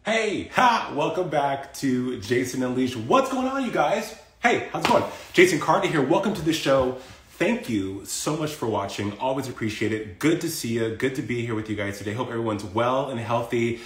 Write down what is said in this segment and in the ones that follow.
Hey, ha! Welcome back to Jason Unleashed. What's going on, you guys? Hey, how's it going? Jason Carter here. Welcome to the show. Thank you so much for watching. Always appreciate it. Good to see you. Good to be here with you guys today. Hope everyone's well and healthy.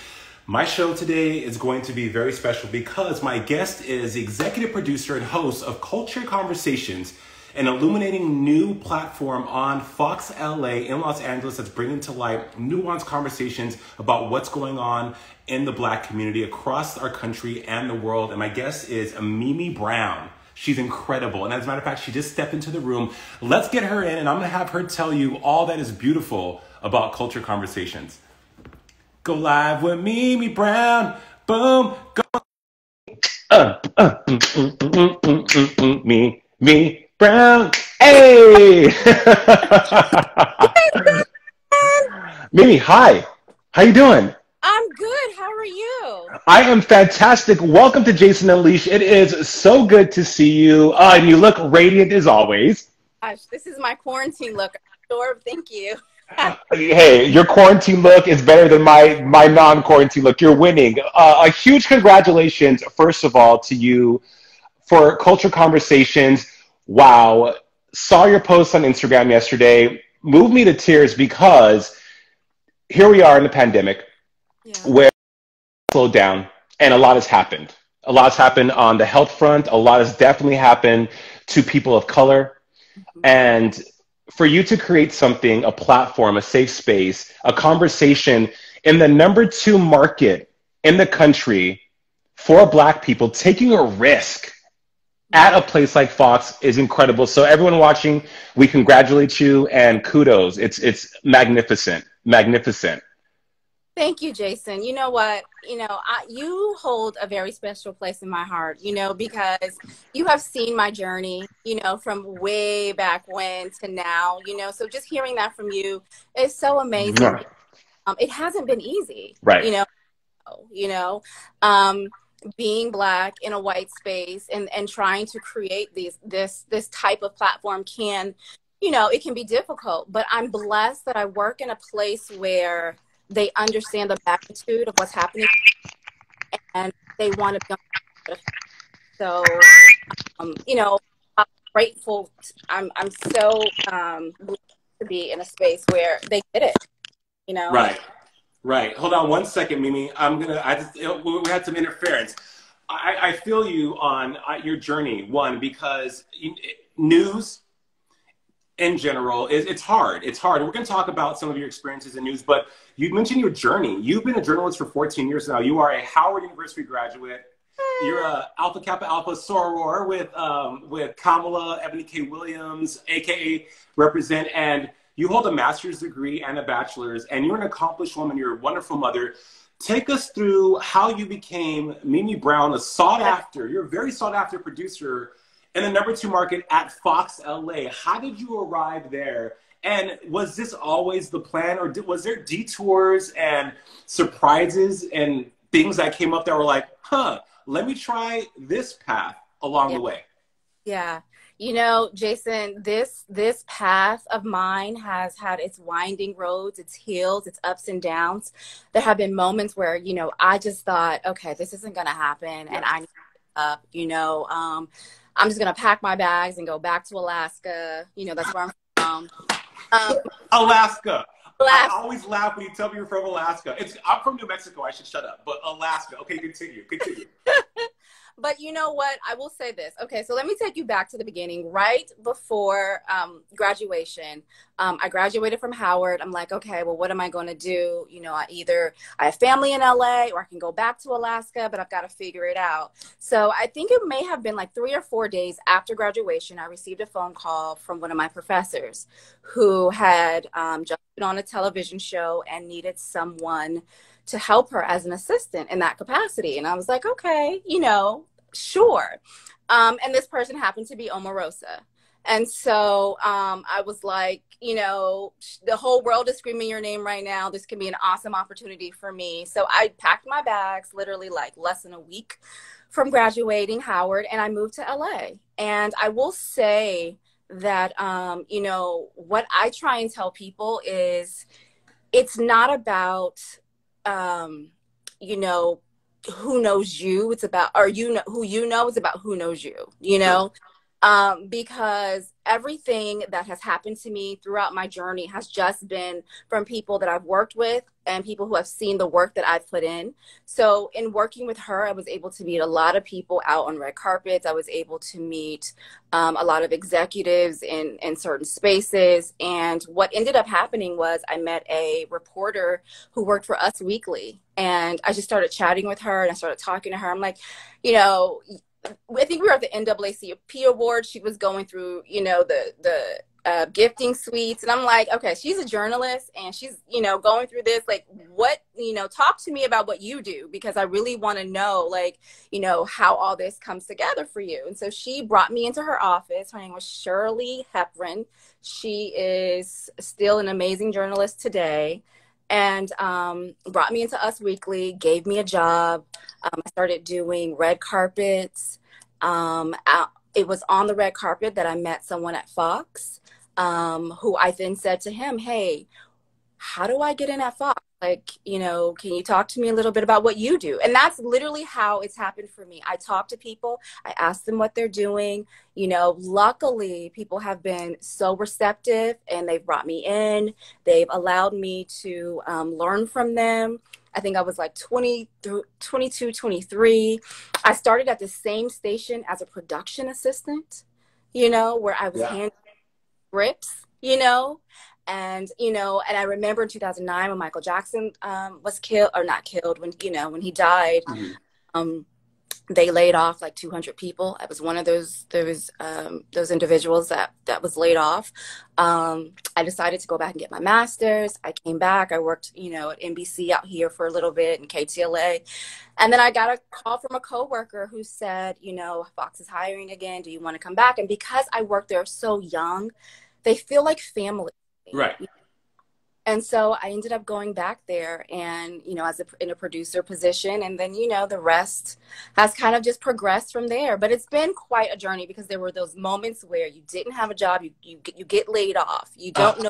My show today is going to be very special because my guest is the executive producer and host of Culture Conversations, an illuminating new platform on Fox LA in Los Angeles that's bringing to light nuanced conversations about what's going on in the Black community across our country and the world. And my guest is Mimi Brown. She's incredible. And as a matter of fact, she just stepped into the room. Let's get her in and I'm gonna have her tell you all that is beautiful about Culture Conversations. Go live with Mimi Brown. Boom. Go. Me Brown. Hey. Mimi, hi. How you doing? I'm good. How are you? I am fantastic. Welcome to Jason Unleashed. It is so good to see you. And you look radiant as always. Gosh, this is my quarantine look. Sure, thank you. Hey, your quarantine look is better than my non-quarantine look. You're winning. A huge congratulations, first of all, to you for Culture Conversations. Wow. Saw your post on Instagram yesterday. Moved me to tears because here we are in the pandemic where slowed down and a lot has happened. A lot's happened on the health front. A lot has definitely happened to people of color. And for you to create something, a platform, a safe space, a conversation in the #2 market in the country for Black people, taking a risk at a place like Fox is incredible. So everyone watching, we congratulate you and kudos. It's magnificent, magnificent. Thank you, Jason. You know what? You hold a very special place in my heart, because you have seen my journey, from way back when to now, so just hearing that from you is so amazing. It hasn't been easy, right? Being Black in a white space and trying to create this type of platform it can be difficult, but I'm blessed that I work in a place where they understand the magnitude of what's happening and they want to be on. So, I'm grateful. I'm so blessed to be in a space where they get it, Right. Right. Hold on one second, Mimi. We had some interference. I feel you on your journey, because news in general, it's hard. It's hard. We're going to talk about some of your experiences in news, but you mentioned your journey. You've been a journalist for 14 years now. You are a Howard University graduate. You're a Alpha Kappa Alpha soror with Kamala Ebony K. Williams, aka Represent, and you hold a master's degree and a bachelor's, and you're an accomplished woman. You're a wonderful mother. Take us through how you became Mimi Brown, you're a very sought after producer in the #2 market at Fox LA. How did you arrive there? And was this always the plan, or was there detours and surprises and things that came up that were like, let me try this path along the way? Yeah. Jason, this path of mine has had its winding roads, its hills, its ups and downs. There have been moments where, I just thought, okay, this isn't going to happen. And I need to give up, I'm just going to pack my bags and go back to Alaska. That's where I'm from. Alaska. I always laugh when you tell me you're from Alaska. I'm from New Mexico. I should shut up. But Alaska. Okay, continue. But you know what? I will say this. Okay, so let me take you back to the beginning. Right before graduation, I graduated from Howard. I'm like, okay, well, what am I going to do? I have family in LA, or I can go back to Alaska, but I've got to figure it out. So I think it may have been like 3 or 4 days after graduation, I received a phone call from one of my professors who had just been on a television show and needed someone to help her as an assistant in that capacity. And I was like, okay, sure. And this person happened to be Omarosa. And so I was like, the whole world is screaming your name right now. This can be an awesome opportunity for me. So I packed my bags literally like less than a week from graduating Howard, and I moved to LA. And I will say that, what I try and tell people is it's not about, who knows you. It's about, or you know who you know. It's about who knows you, you Sure. know? Because everything that has happened to me throughout my journey has just been from people that I've worked with and people who have seen the work that I've put in. So in working with her, I was able to meet a lot of people out on red carpets. I was able to meet a lot of executives in certain spaces. And what ended up happening was I met a reporter who worked for Us Weekly. And I just started chatting with her and I started talking to her. I'm like, you know, I think we were at the NAACP Awards. She was going through, you know, the gifting suites. And I'm like, okay, she's a journalist and she's, you know, going through this. Like, what, you know, talk to me about what you do, because I really want to know, like, you know, how all this comes together for you. And so she brought me into her office. Her name was Shirley Hepburn. She is still an amazing journalist today. And brought me into Us Weekly, gave me a job. I started doing red carpets. It was on the red carpet that I met someone at Fox, who I then said to him, hey, how do I get in at Fox? Like, you know, can you talk to me a little bit about what you do? And that's literally how it's happened for me. I talk to people, I ask them what they're doing. You know, luckily, people have been so receptive and they've brought me in. They've allowed me to learn from them. I think I was like 22, 23. I started at the same station as a production assistant, you know, where I was Yeah. handling scripts, you know. And, you know, and I remember in 2009 when Michael Jackson was killed, or not killed, when, you know, when he died, they laid off like 200 people. I was one of those individuals that was laid off. I decided to go back and get my master's. I came back. I worked, you know, at NBC out here for a little bit and KTLA. And then I got a call from a coworker who said, you know, Fox is hiring again. Do you want to come back? And because I worked there so young, they feel like family. Right. And so I ended up going back there and, you know, in a producer position. And then, you know, the rest has kind of just progressed from there. But it's been quite a journey because there were those moments where you didn't have a job, you get laid off. You don't know,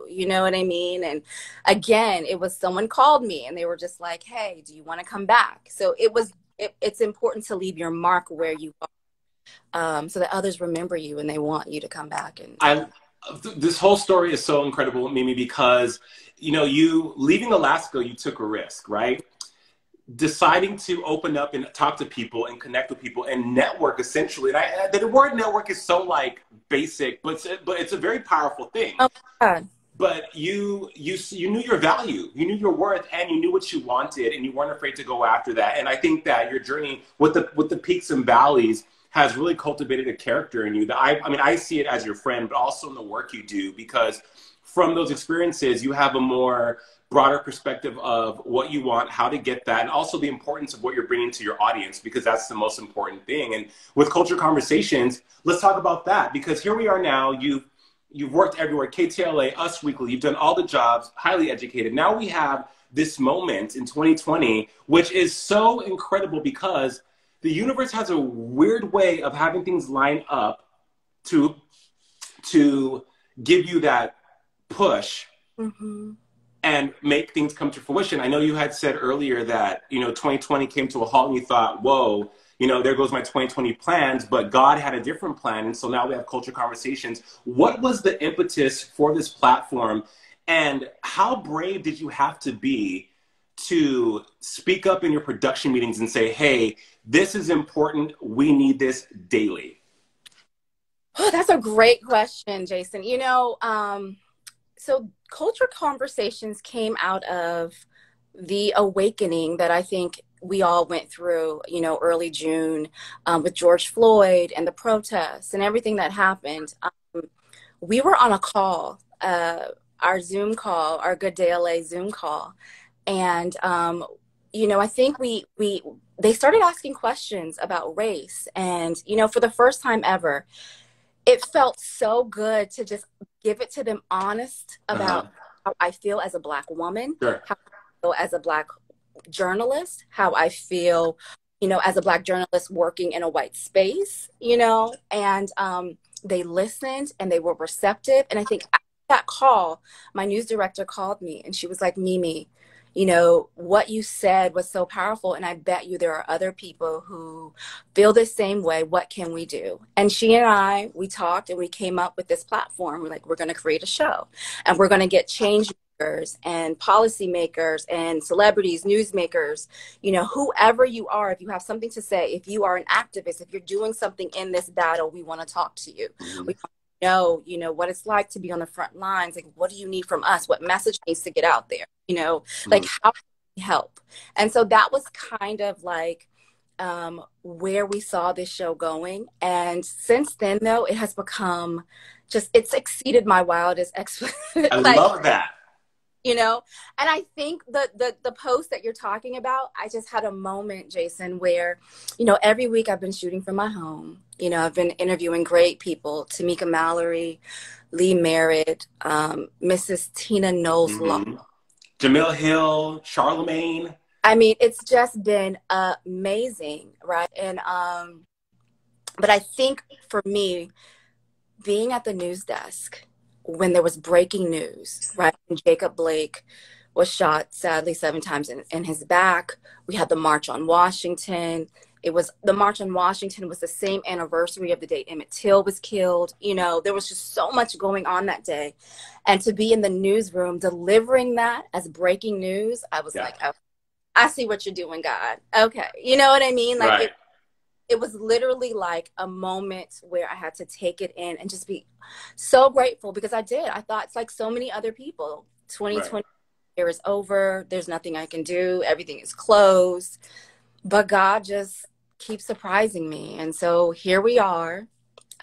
you know what I mean? And again, it was someone called me and they were just like, hey, do you want to come back? So it's important to leave your mark where you are, so that others remember you and they want you to come back. And this whole story is so incredible, Mimi, because, you know, you leaving Alaska, you took a risk, right? Deciding to open up and talk to people and connect with people and network, essentially. And the word network is so like basic, but it's a very powerful thing. oh my God. But you knew your value, you knew your worth, and you knew what you wanted, and you weren't afraid to go after that. And I think that your journey with the peaks and valleys has really cultivated a character in you that I mean, I see it as your friend, but also in the work you do, because from those experiences, you have a more broader perspective of what you want, how to get that, and also the importance of what you're bringing to your audience, because that's the most important thing. And with Culture Conversations, let's talk about that, because here we are now. You've worked everywhere, KTLA, Us Weekly, you've done all the jobs, highly educated. Now we have this moment in 2020, which is so incredible because the universe has a weird way of having things line up to give you that push and make things come to fruition. I know you had said earlier that, you know, 2020 came to a halt and you thought, whoa, you know, there goes my 2020 plans, but God had a different plan. And so now we have Culture Conversations. What was the impetus for this platform, and how brave did you have to be to speak up in your production meetings and say, hey, this is important, we need this daily? Oh, that's a great question, Jason. You know, so Culture Conversations came out of the awakening that I think we all went through, you know, early June, with George Floyd and the protests and everything that happened. We were on a call, our Zoom call, our Good Day LA Zoom call. And, you know, I think they started asking questions about race. And, you know, for the first time ever, it felt so good to just give it to them honest about how I feel as a Black woman, Sure. how I feel as a Black journalist, how I feel, you know, as a Black journalist working in a white space, you know, and they listened and they were receptive. And I think after that call, my news director called me and she was like, Mimi, you know, what you said was so powerful. And I bet you there are other people who feel the same way. What can we do? And she and I, we talked and we came up with this platform. We're like, we're going to create a show and we're going to get change makers and policymakers and celebrities, newsmakers, you know, whoever you are, if you have something to say, if you are an activist, if you're doing something in this battle, we want to talk to you. Mm-hmm. We know, you know, what it's like to be on the front lines. Like, what do you need from us? What message needs to get out there? You know, like how can we help? And so that was kind of like where we saw this show going. And since then, though, it has become just, it's exceeded my wildest expectations. I like, love that. You know, and I think the post that you're talking about, I just had a moment, Jason, where, you know, every week I've been shooting from my home. You know, I've been interviewing great people, Tamika Mallory, Lee Merritt, Mrs. Tina Knowles, Jamil Hill, Charlemagne. I mean, it's just been amazing, right? And but I think for me, being at the news desk when there was breaking news, right? And Jacob Blake was shot, sadly, 7 times in his back. We had the March on Washington. The March on Washington was the same anniversary of the day Emmett Till was killed. You know, there was just so much going on that day. And to be in the newsroom delivering that as breaking news, I was like, oh, I see what you're doing, God. Okay. You know what I mean? Like it was literally like a moment where I had to take it in and just be so grateful because I did. I thought it's like so many other people, 2020 year is over. There's nothing I can do. Everything is closed. But God just keeps surprising me. And so here we are,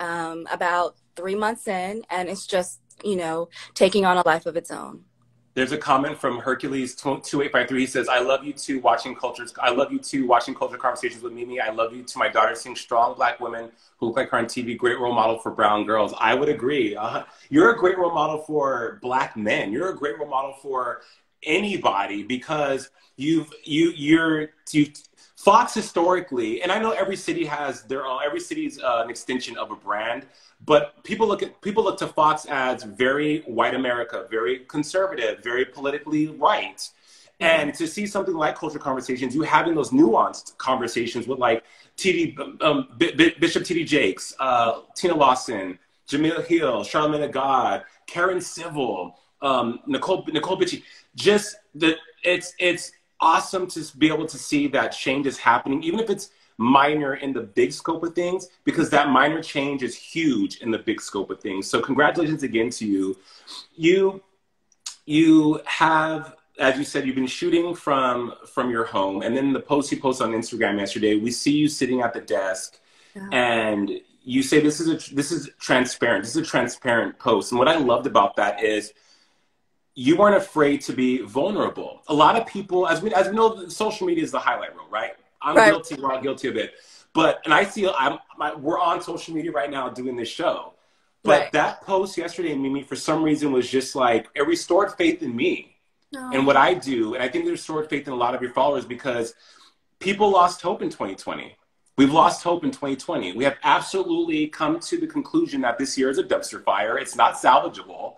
about 3 months in, and it's just, you know, taking on a life of its own. There's a comment from Hercules 2853. He says, I love you too watching culture conversations with Mimi. I love you to my daughter seeing strong Black women who look like her on TV. Great role model for brown girls. I would agree. You're a great role model for Black men. You're a great role model for anybody because Fox historically, and I know every city has their own, every city's an extension of a brand, but people look to Fox as very white America, very conservative, very politically right. And to see something like Culture Conversations, you having those nuanced conversations with like Bishop T.D. Jakes, Tina Lawson, Jamil Hill, Charlemagne the God, Karen Civil, Nicole Bitchie, just it's awesome to be able to see that change is happening, even if it's minor in the big scope of things, because that minor change is huge in the big scope of things. So congratulations again to you. You have, as you said, you've been shooting from your home, and then the post you posted on Instagram yesterday, we see you sitting at the desk, and you say this is transparent. This is a transparent post, and what I loved about that is you weren't afraid to be vulnerable. A lot of people, as we know, social media is the highlight reel, right? I'm guilty. We're all guilty of it. And I see we're on social media right now doing this show. But that post yesterday, Mimi, for some reason was just like, it restored faith in me and what I do. And I think it restored faith in a lot of your followers because people lost hope in 2020. We've lost hope in 2020. We have absolutely come to the conclusion that this year is a dumpster fire. It's not salvageable.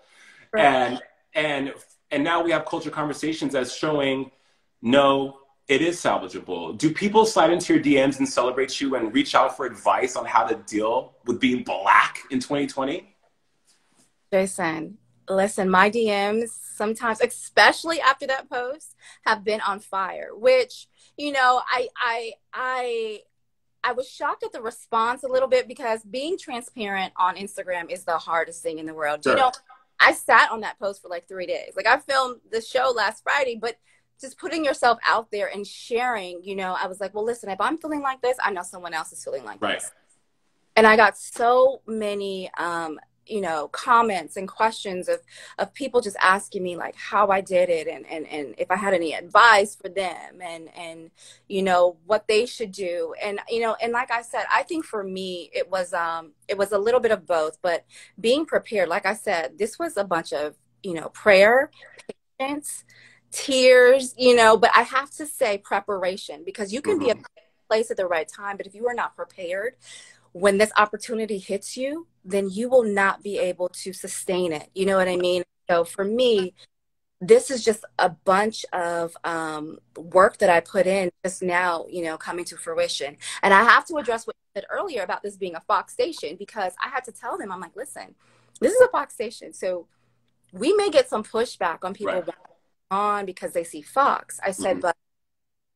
And now we have Culture Conversations as showing, no, it is salvageable. Do people slide into your DMs and celebrate you and reach out for advice on how to deal with being Black in 2020? Jason, listen, my DMs sometimes, especially after that post, have been on fire, which, you know, I was shocked at the response a little bit because being transparent on Instagram is the hardest thing in the world. Sure. You know, I sat on that post for like 3 days. Like I filmed the show last Friday, but just putting yourself out there and sharing, you know, I was like, well, listen, if I'm feeling like this, I know someone else is feeling like this. And I got so many, you know, comments and questions of people just asking me like how I did it and if I had any advice for them and, you know, what they should do. And, you know, and like I said, I think for me, it was a little bit of both, but being prepared, like I said, this was a bunch of, you know, prayer, patience, tears, you know, but I have to say preparation because you can be at the place at the right time, but if you are not prepared, when this opportunity hits you, then you will not be able to sustain it. You know what I mean? So for me, this is just a bunch of work that I put in just now, coming to fruition. And I have to address what you said earlier about this being a Fox station, because I had to tell them, I'm like, listen, this is a Fox station. So we may get some pushback on people Right. on because they see Fox. I said, Mm-hmm. but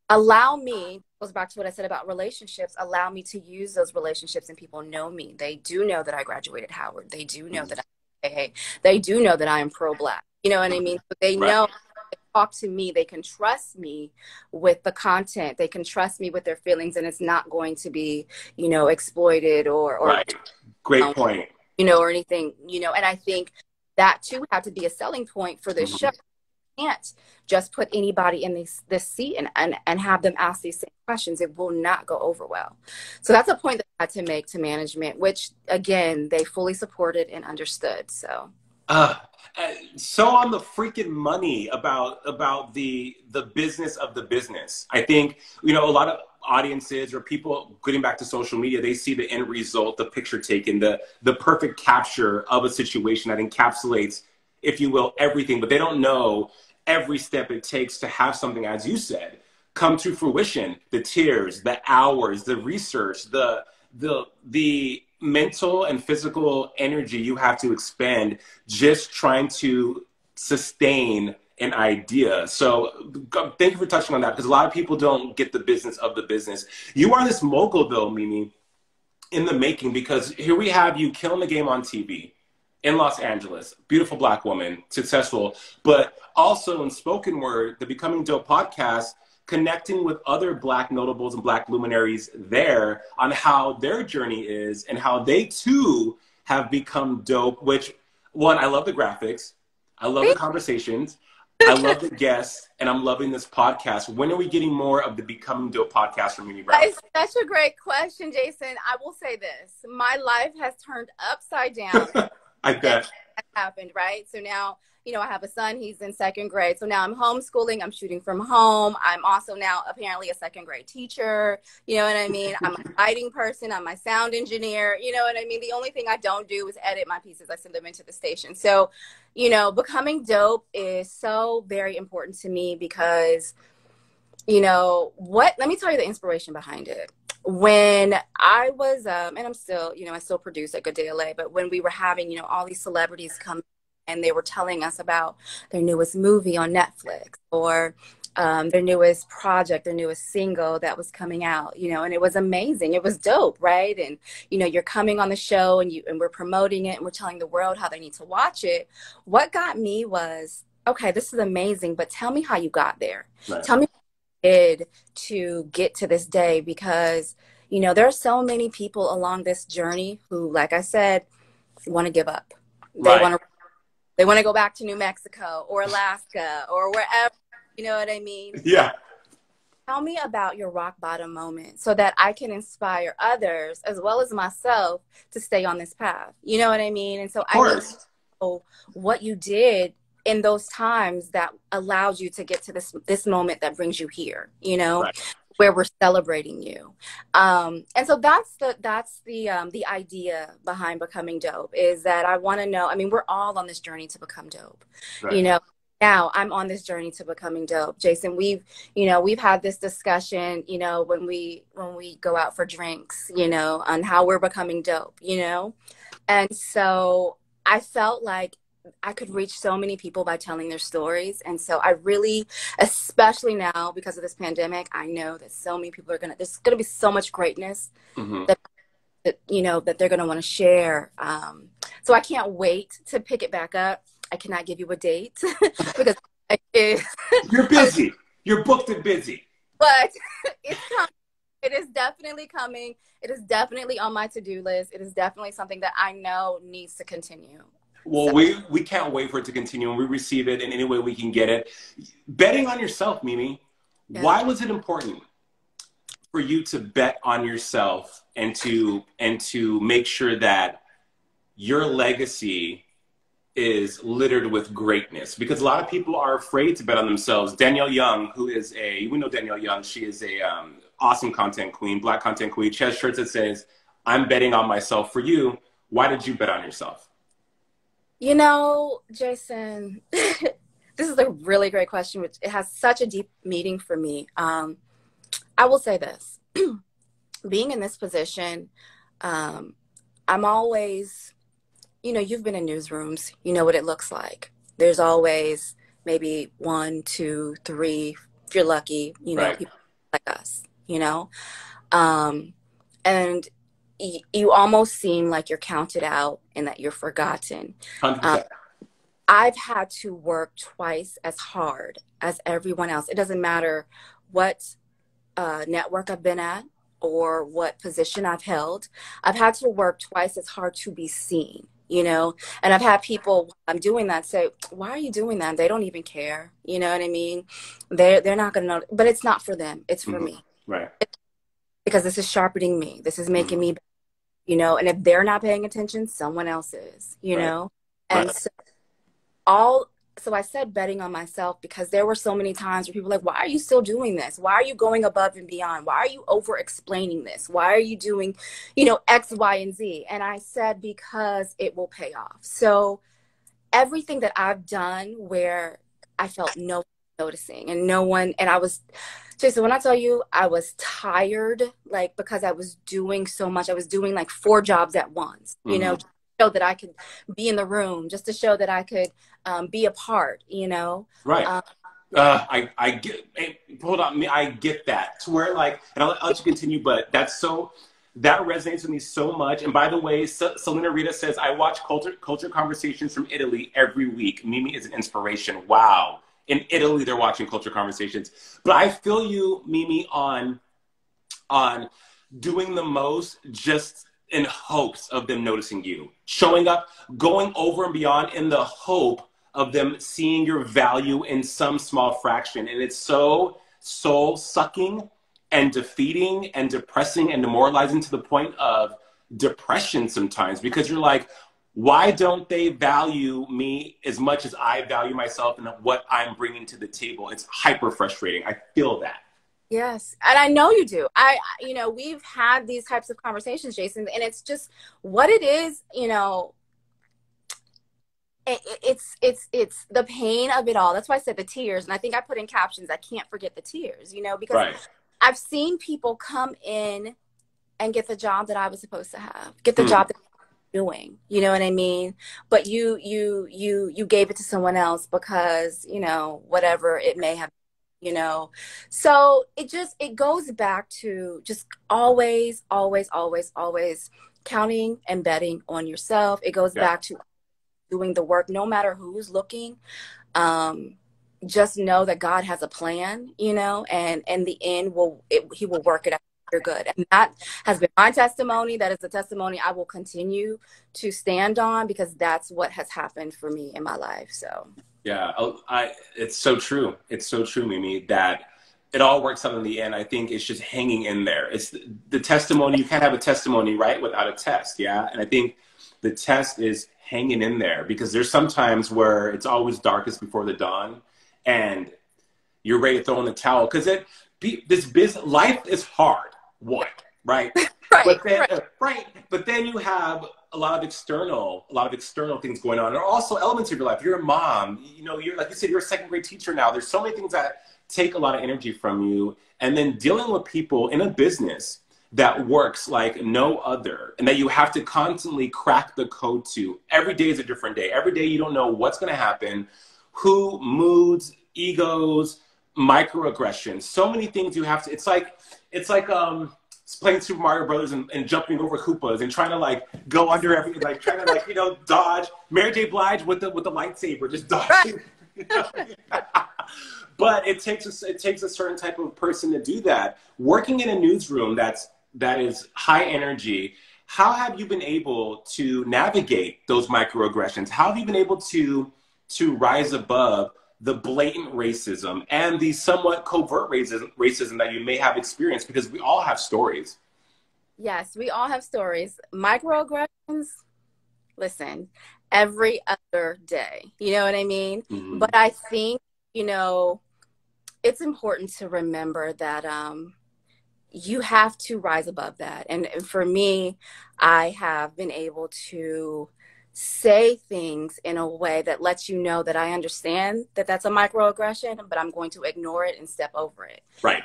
allow me, goes back to what I said about relationships, allow me to use those relationships, and people know me. They do know that I graduated Howard. They do know that hey, they do know that I am pro-Black. You know what I mean? But they Right. know they talk to me, they can trust me with the content. They can trust me with their feelings, and it's not going to be, exploited Right. Great point. or anything, and I think that too had to be a selling point for this show. Can't just put anybody in this seat and have them ask these same questions. It will not go over well. So that's a point that I had to make to management, which again, they fully supported and understood. So so on the freaking money about the business of the business. I think, a lot of audiences or people getting back to social media, they see the end result, the picture taken, the perfect capture of a situation that encapsulates, if you will, everything, but they don't know every step it takes to have something, as you said, come to fruition. The tears, the hours, the research, the mental and physical energy you have to expend just trying to sustain an idea. So thank you for touching on that, because a lot of people don't get the business of the business. You are this mogul, though, Mimi, in the making, because here we have you killing the game on TV in Los Angeles, beautiful Black woman, successful, but also in spoken word, the Becoming Dope podcast, connecting with other Black notables and Black luminaries there on how their journey is and how they too have become dope, which, one, I love the graphics, I love the conversations, I love the guests, and I'm loving this podcast. When are we getting more of the Becoming Dope podcast from Mimi Brown? it's such a great question, Jason. I will say this. My life has turned upside down. I bet. That happened, right? So now, I have a son, he's in second grade. So now I'm homeschooling, I'm shooting from home. I'm also now apparently a second grade teacher. You know what I mean? I'm a lighting person, I'm my sound engineer. You know what I mean? The only thing I don't do is edit my pieces. I send them into the station. So, Becoming Dope is so very important to me because, let me tell you the inspiration behind it. When I was, and I'm still, I still produce at Good Day LA, but when we were having, all these celebrities come and they were telling us about their newest movie on Netflix or their newest project, their newest single that was coming out, and it was amazing. It was dope, right? And, you're coming on the show and we're promoting it and we're telling the world how they need to watch it. What got me was, okay, this is amazing, but tell me how you got there. Right. Tell me what you did to get to this day, because, there are so many people along this journey who, like I said, want to give up. They want to go back to New Mexico or Alaska or wherever, you know what I mean? Yeah. Tell me about your rock bottom moment so that I can inspire others as well as myself to stay on this path. You know what I mean? And so I need to know what you did in those times that allowed you to get to this moment that brings you here, right, where we're celebrating you. And so that's the idea behind Becoming Dope, is that I want to know, we're all on this journey to become dope, right. Now I'm on this journey to becoming dope. Jason, we've had this discussion, when we go out for drinks, on how we're becoming dope, And so I felt like I could reach so many people by telling their stories. And so I really, especially now because of this pandemic, I know that so many people there's going to be so much greatness that they're going to want to share. So I can't wait to pick it back up. I cannot give you a date because you're busy. You're booked and busy. But it's coming. It is definitely coming. It is definitely on my to-do list. It is definitely something that I know needs to continue. Well, so we can't wait for it to continue, and we receive it in any way we can get it. Betting on yourself, Mimi. Yeah. Why was it important for you to bet on yourself and to make sure that your legacy is littered with greatness? Because a lot of people are afraid to bet on themselves. Danielle Young, who is we know Danielle Young, she is a awesome content queen, Black content queen. She has shirts that says, "I'm betting on myself." For you, why did you bet on yourself? Jason, this is a really great question, which it has such a deep meaning for me. I will say this, being in this position, I'm always, you know, you've been in newsrooms, you know what it looks like. There's always maybe 1, 2, 3, if you're lucky, you know, Right. people like us, you know, and you almost seem like you're counted out and that you're forgotten. 100%. I've had to work twice as hard as everyone else. It doesn't matter what network I've been at or what position I've held. I've had to work twice as hard to be seen, you know? And I've had people, while I'm doing that, say, why are you doing that? They don't even care. You know what I mean? They're not going to know. But it's not for them. It's for me. Right. Because this is sharpening me. This is making me, Mm-hmm. you know? And if they're not paying attention, someone else is, you Right. know? And so I said betting on myself because there were so many times where people were like, why are you still doing this? Why are you going above and beyond? Why are you over explaining this? Why are you doing, you know, X, Y, and Z? And I said, because it will pay off. So everything that I've done where I felt no one noticing and no one, and I was, Jason, when I tell you I was tired, like because I was doing so much, I was doing like 4 jobs at once, you know, show that I could be in the room, just to show that I could be a part, you know. Right. I get. Hey, hold on, I get that. To where like, and I'll let you continue, but that resonates with me so much. And by the way, Selena Rita says I watch culture conversations from Italy every week. Mimi is an inspiration. Wow. In Italy, they're watching culture conversations. But I feel you, Mimi, on doing the most just in hopes of them noticing you, showing up, going over and beyond in the hope of them seeing your value in some small fraction. And it's so soul sucking and defeating and depressing and demoralizing to the point of depression sometimes, because you're like, why don't they value me as much as I value myself and what I'm bringing to the table? It's hyper frustrating. I feel that. Yes. And I know you do. You know, we've had these types of conversations, Jason, and it's just what it is, you know, it's the pain of it all. That's why I said the tears. And I think I put in captions, I can't forget the tears, you know, because Right. I've seen people come in and get the job that I was supposed to have, get the job that I'm doing, you know what I mean? But you gave it to someone else because, you know, whatever it may have, you know. So it goes back to just always counting and betting on yourself. It goes back to doing the work no matter who's looking. Just know that God has a plan, you know, and in the end he will work it out. You're good. And that has been my testimony. That is the testimony I will continue to stand on, because that's what has happened for me in my life. So yeah, it's so true. It's so true, Mimi, that it all works out in the end. I think it's just hanging in there. It's the testimony. You can't have a testimony, right, without a test. Yeah. And I think the test is hanging in there, because there's some times where it's always darkest before the dawn and you're ready to throw in the towel, because this business life is hard. Right? But then you have a lot of external things going on. There are also elements of your life. You're a mom, you know, you're, like you said, you're a second grade teacher now. There's so many things that take a lot of energy from you. And then dealing with people in a business that works like no other, and that you have to constantly crack the code to. Every day is a different day. Every day you don't know what's going to happen, who, moods, egos, microaggressions, so many things you have to, it's like playing Super Mario Brothers and jumping over Koopas and trying to like go under everything, like trying to like, you know, dodge. Mary J. Blige with the lightsaber, just dodging. You know? But it takes a certain type of person to do that. Working in a newsroom that is high energy, how have you been able to navigate those microaggressions? How have you been able to rise above the blatant racism and the somewhat covert racism that you may have experienced? Because we all have stories. Yes, we all have stories. Microaggressions, listen, every other day. You know what I mean? Mm-hmm. But I think, you know, it's important to remember that you have to rise above that. And for me, I have been able to say things in a way that lets you know that I understand that that's a microaggression, but I'm going to ignore it and step over it. Right.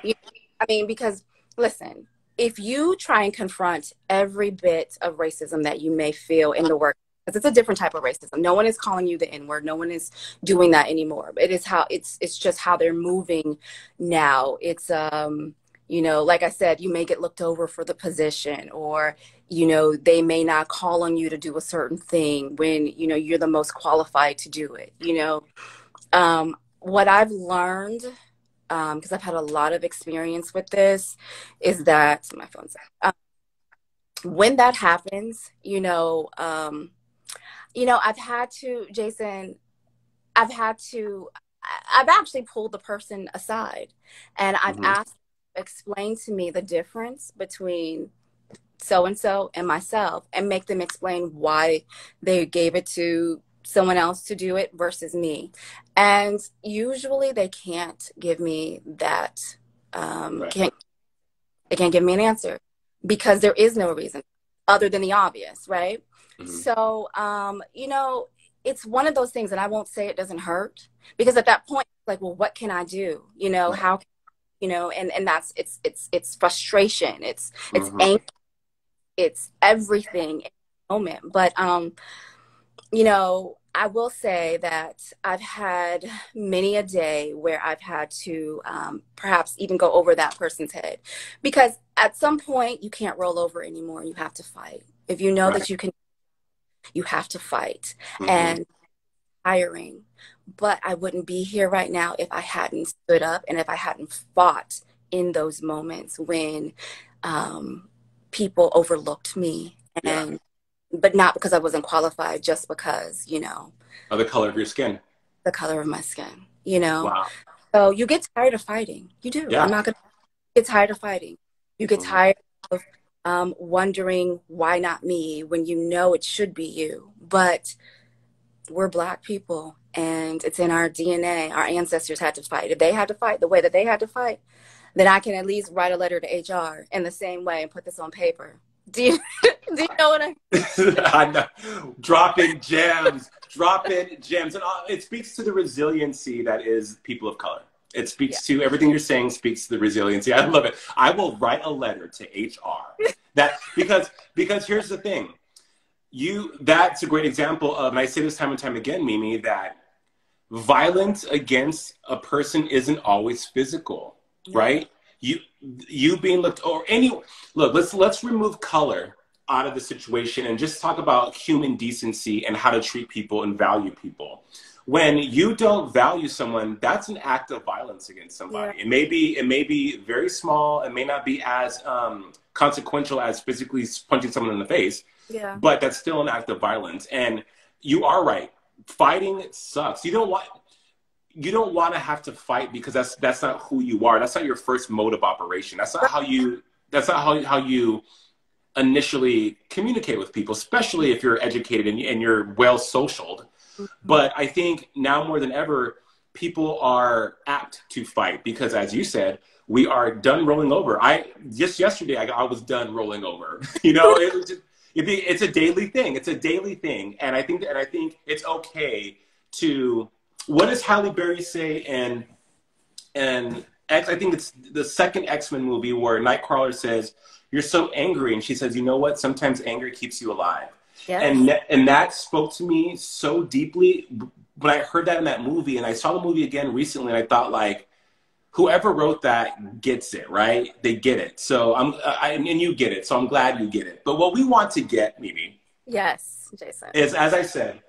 I mean, because listen, if you try and confront every bit of racism that you may feel in the work, because it's a different type of racism. No one is calling you the N-word. No one is doing that anymore. It is how it's just how they're moving now. It's you know, like I said, you may get looked over for the position, or, you know, they may not call on you to do a certain thing when, you know, you're the most qualified to do it. You know, what I've learned, because I've had a lot of experience with this, is that my phone's when that happens, I've had to, Jason, I've actually pulled the person aside, and I've Mm-hmm. asked, explain to me the difference between so and so and myself, and make them explain why they gave it to someone else to do it versus me. And usually they can't give me that, Right. they can't give me an answer, because there is no reason other than the obvious, right? Mm-hmm. So, it's one of those things, and I won't say it doesn't hurt, because at that point, like, well, what can I do? You know, Right. how, and that's, it's frustration. It's Mm-hmm. anger. It's everything in the moment. But, I will say that I've had many a day where I've had to perhaps even go over that person's head, because at some point you can't roll over anymore. You have to fight. If you know Right. that you can, you have to fight. Mm-hmm. And tiring, but I wouldn't be here right now if I hadn't stood up and if I hadn't fought in those moments when people overlooked me, Yeah. and but not because I wasn't qualified, just because, Of the color of your skin. the color of my skin. Wow. So you get tired of fighting. You do. I'm Yeah. not going to get tired of fighting. You get Mm-hmm. tired of wondering why not me when you know it should be you. But we're Black people, and it's in our DNA. Our ancestors had to fight. If they had to fight the way that they had to fight, then I can at least write a letter to HR in the same way and put this on paper. Do you, do you know what I mean? I know. Dropping gems, dropping gems. And it speaks to the resiliency that is people of color. It Yeah. speaks to everything you're saying, speaks to the resiliency. I love it. I will write a letter to HR. That because here's the thing. That's a great example of, and I say this time and time again, Mimi, that violence against a person isn't always physical, right? You being looked, or any look, let's remove color out of the situation and just talk about human decency and how to treat people and value people. When you don't value someone, that's an act of violence against somebody. Yeah. It may be very small. It may not be as consequential as physically punching someone in the face, Yeah. but that's still an act of violence. And you are right. Fighting sucks. You don't want to have to fight, because that's not who you are. That's not your first mode of operation. That's not how you initially communicate with people, especially if you're educated and you're well socialed. But I think now more than ever, people are apt to fight because, as you said, we are done rolling over. Just yesterday I was done rolling over. It's a daily thing. It's a daily thing, and I think it's okay to. What does Halle Berry say and X? I think it's the second X-Men movie where Nightcrawler says, "You're so angry," and she says, "You know what? Sometimes anger keeps you alive." Yes. And that spoke to me so deeply when I heard that in that movie, and I saw the movie again recently, and I thought, like, whoever wrote that gets it, right? They get it. So and you get it. So I'm glad you get it. But what we want to get, Mimi, Yes, Jason. is, as I said,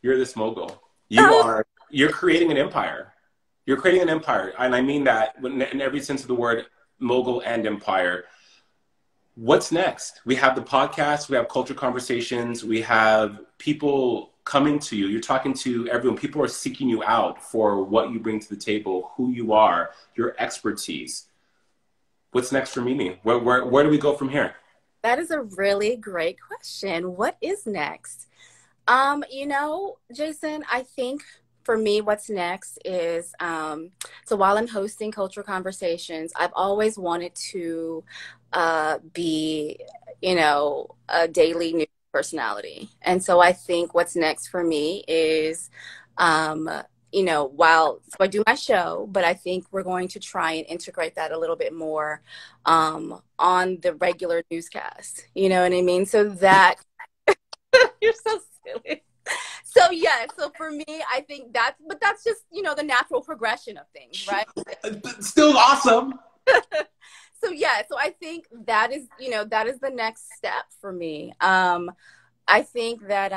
you're this mogul. You're creating an empire. You're creating an empire, and I mean that in every sense of the word, mogul and empire. What's next? We have the podcast, we have culture conversations, we have people coming to you. You're talking to everyone. People are seeking you out for what you bring to the table, who you are, your expertise. What's next for Mimi? Where do we go from here? That is a really great question. What is next? Jason, I think for me, what's next is, so while I'm hosting cultural conversations, I've always wanted to be, a daily news personality. And so I think what's next for me is, you know, so I do my show, but I think we're going to try and integrate that a little bit more on the regular newscast. You know what I mean? So that you're so silly. So yeah, so for me, I think that's just, you know, the natural progression of things, right? Still awesome. So yeah, so I think that is, you know, that is the next step for me. I think that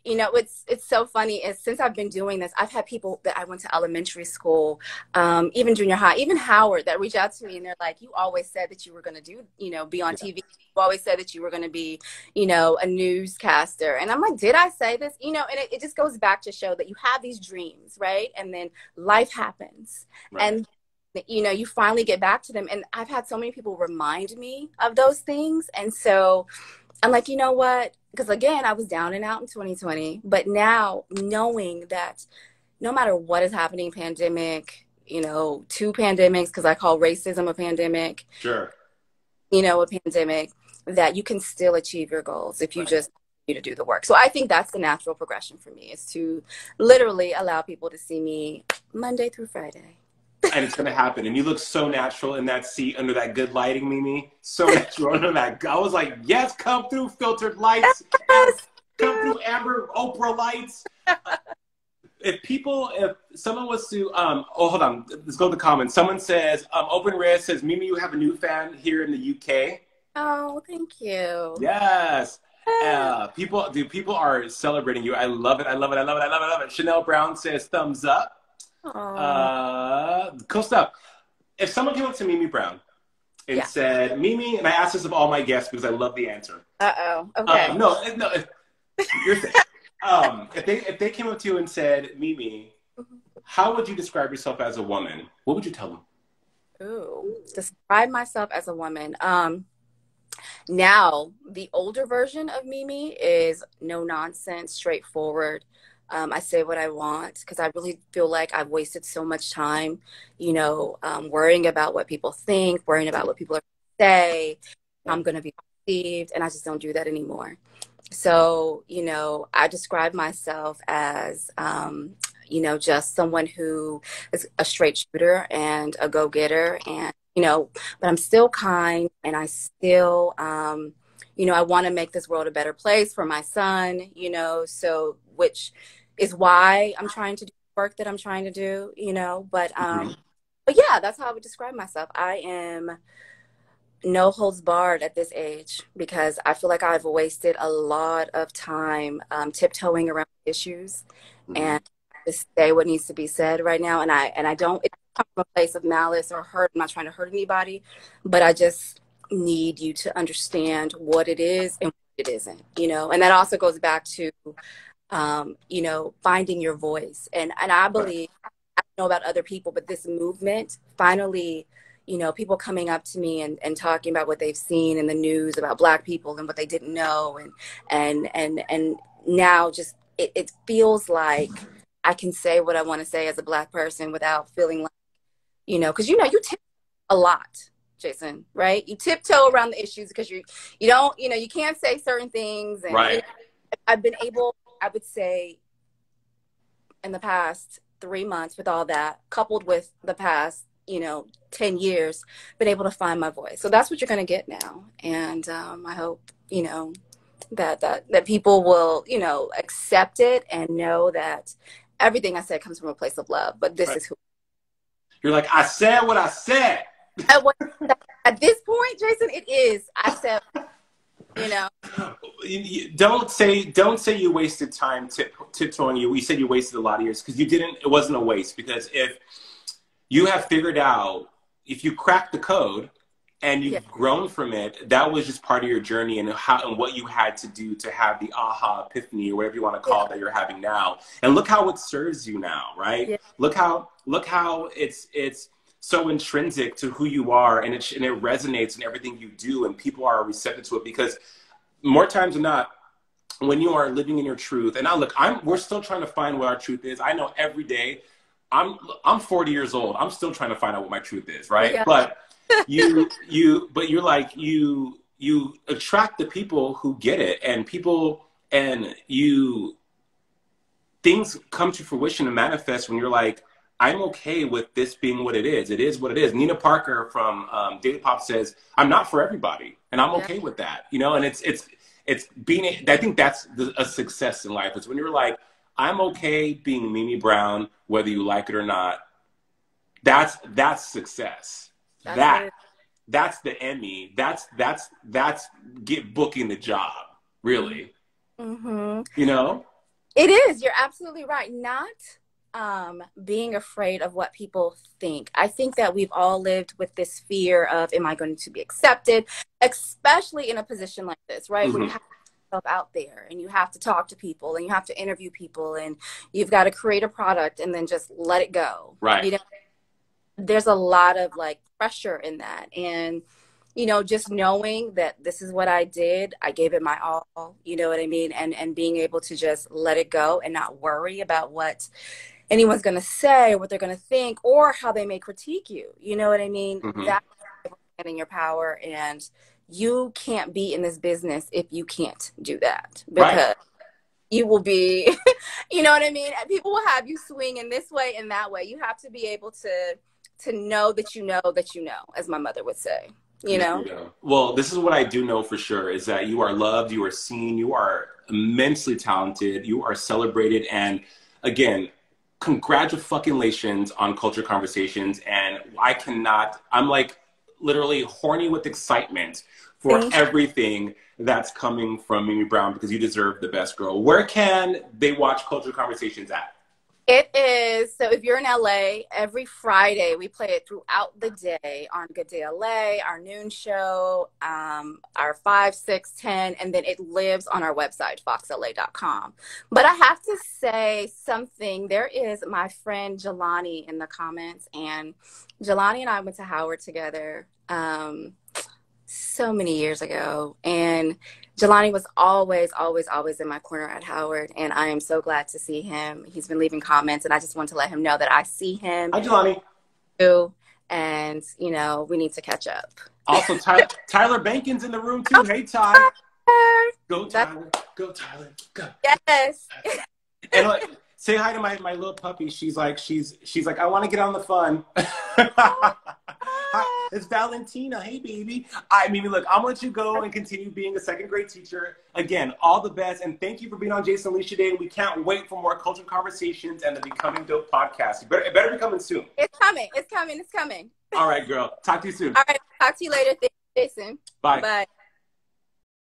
you know, it's so funny is since I've been doing this, I've had people that I went to elementary school, even junior high, even Howard, that reach out to me and they're like, you always said that you were going to do, you know, be on TV. You always said that you were going to be, you know, a newscaster. And I'm like, did I say this? You know, and it just goes back to show that you have these dreams, right? And then life happens. Right. And you know, you finally get back to them. And I've had so many people remind me of those things. And so I'm like, you know what? Because again, I was down and out in 2020. But now knowing that no matter what is happening, pandemic, you know, 2 pandemics, because I call racism a pandemic. Sure. You know, a pandemic, that you can still achieve your goals if you just need to do the work. So I think that's the natural progression for me, is to literally allow people to see me Monday through Friday. And it's going to happen. And you look so natural in that seat under that good lighting, Mimi. So natural under that. I was like, yes, come through filtered lights. Yes. Come through Amber Oprah lights. If someone was to, hold on. Let's go to the comments. Someone says, Open Rare says, Mimi, you have a new fan here in the UK. Oh, thank you. Yes. People are celebrating you. I love it. I love it. I love it. I love it. I love it. Chanel Brown says, thumbs up. Cool stuff. If someone came up to Mimi Brown and said, Mimi, and I asked this of all my guests because I love the answer. Okay. No, you're saying. If they came up to you and said, Mimi, how would you describe yourself as a woman? What would you tell them? Ooh, describe myself as a woman. Now, the older version of Mimi is no nonsense, straightforward. I say what I want because I really feel like I've wasted so much time, you know, worrying about what people think, worrying about what people are going to say. I'm going to be received, and I just don't do that anymore. So, you know, I describe myself as, you know, just someone who is a straight shooter and a go-getter, and, you know, but I'm still kind, and I still, you know, I want to make this world a better place for my son, you know, so, which is why I'm trying to do the work that I'm trying to do, you know, but yeah, that's how I would describe myself. I am no holds barred at this age because I feel like I've wasted a lot of time tiptoeing around issues and just say what needs to be said right now. And I don't come from a place of malice or hurt. I'm not trying to hurt anybody, but I just need you to understand what it is and what it isn't, you know. And that also goes back to you know, finding your voice. And I believe, I don't know about other people, but this movement finally, you know, people coming up to me and talking about what they've seen in the news about Black people and what they didn't know. And now just, it feels like I can say what I want to say as a Black person without feeling like, you know, because, you know, you tiptoe a lot, Jason, right? You tiptoe around the issues because you don't, you know, you can't say certain things. And right. You know, I've been able, I would say, in the past 3 months with all that, coupled with the past, you know, 10 years, been able to find my voice. So that's what you're going to get now. And I hope, you know, that people will, you know, accept it and know that everything I said comes from a place of love. But this is who. You're like, I said what I said. At this point, Jason, it is. I said, you know. Don't say you wasted time tiptoeing. You said you wasted a lot of years because you didn't. It wasn't a waste, because if you have figured out, if you cracked the code and you've grown from it, that was just part of your journey and what you had to do to have the aha epiphany or whatever you want to call it that you're having now. And look how it serves you now, right? Yeah. Look how it's so intrinsic to who you are, and it resonates in everything you do, and people are receptive to it, because more times than not, when you are living in your truth, and now look, we're still trying to find what our truth is. I know every day, I'm 40 years old. I'm still trying to find out what my truth is, right? Yeah. But you're like, you attract the people who get it, and things come to fruition and manifest when you're like, I'm okay with this being what it is. It is what it is. Nina Parker from Daily Pop says, I'm not for everybody, and I'm okay with that, you know. And it's being. I think that's a success in life. It's when you're like, I'm okay being Mimi Brown, whether you like it or not. That's success. That's the Emmy. That's get booking the job, really. Mm-hmm. You know? It is. You're absolutely right. Not being afraid of what people think. I think that we've all lived with this fear of, am I going to be accepted? Especially in a position like this, right? Where you have to put yourself out there and you have to talk to people and you have to interview people and you've got to create a product and then just let it go. Right. You know, there's a lot of like pressure in that. And, you know, just knowing that this is what I did, I gave it my all, you know what I mean? And being able to just let it go and not worry about what anyone's going to say, what they're going to think, or how they may critique you. You know what I mean? That's getting your power. And you can't be in this business if you can't do that, because you will be, you know what I mean? People will have you swing in this way and that way. You have to be able to know that you know that you know, as my mother would say. You know? Well, this is what I do know for sure, is that you are loved, you are seen, you are immensely talented, you are celebrated, and again, congratulations on Culture Conversations. And I'm like literally horny with excitement for everything that's coming from Mimi Brown, because you deserve the best, girl. Where can they watch Culture Conversations at? It is, so if you're in LA, every Friday, we play it throughout the day on Good Day LA, our noon show, our 5, 6, 10, and then it lives on our website, FOX11.com. But I have to say something. There is my friend Jelani in the comments, and Jelani and I went to Howard together so many years ago, and Jelani was always in my corner at Howard, and I am so glad to see him. He's been leaving comments, and I just want to let him know that I see him. Hi, Jelani. Too, and, you know, we need to catch up. Also, Tyler Bankin's in the room, too. Hey, Ty. Go, Tyler. Go, Tyler. Go. Yes. And like, say hi to my little puppy. She's like, I want to get on the fun. Hi, it's Valentina. Hey, baby. Mimi, look, I'm going to let you go and continue being a second grade teacher. Again, all the best. And thank you for being on Jasonunleashed today. And we can't wait for more Culture Conversations and the Becoming Dope podcast. It better be coming soon. It's coming. It's coming. It's coming. All right, girl. Talk to you soon. All right. Talk to you later. Thank you, Jason. Bye. Bye.